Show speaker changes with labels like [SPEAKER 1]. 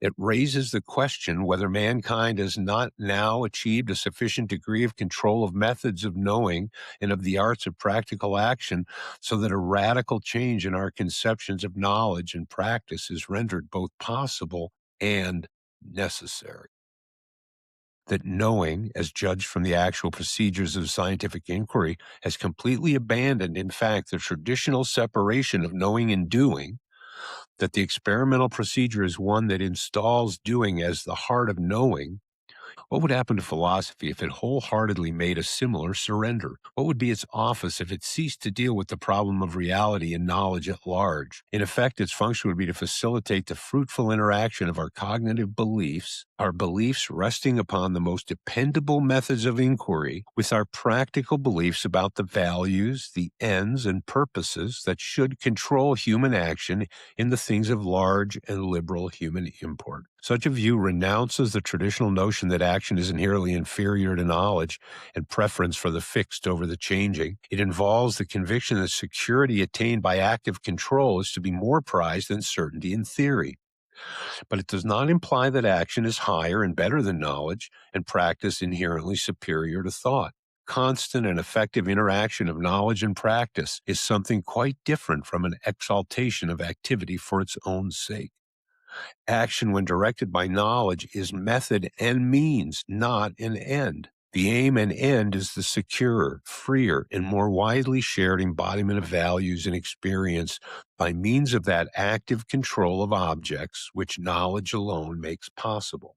[SPEAKER 1] It raises the question whether mankind has not now achieved a sufficient degree of control of methods of knowing and of the arts of practical action so that a radical change in our conceptions of knowledge and practice is rendered both possible and necessary. That knowing, as judged from the actual procedures of scientific inquiry, has completely abandoned, in fact, the traditional separation of knowing and doing, that the experimental procedure is one that installs doing as the heart of knowing. What would happen to philosophy if it wholeheartedly made a similar surrender? What would be its office if it ceased to deal with the problem of reality and knowledge at large? In effect, its function would be to facilitate the fruitful interaction of our cognitive beliefs, our beliefs resting upon the most dependable methods of inquiry, with our practical beliefs about the values, the ends, and purposes that should control human action in the things of large and liberal human import. Such a view renounces the traditional notion that action is inherently inferior to knowledge and preference for the fixed over the changing. It involves the conviction that security attained by active control is to be more prized than certainty in theory. But it does not imply that action is higher and better than knowledge and practice inherently superior to thought. Constant and effective interaction of knowledge and practice is something quite different from an exaltation of activity for its own sake. Action, when directed by knowledge, is method and means, not an end. The aim and end is the securer, freer, and more widely shared embodiment of values and experience by means of that active control of objects which knowledge alone makes possible.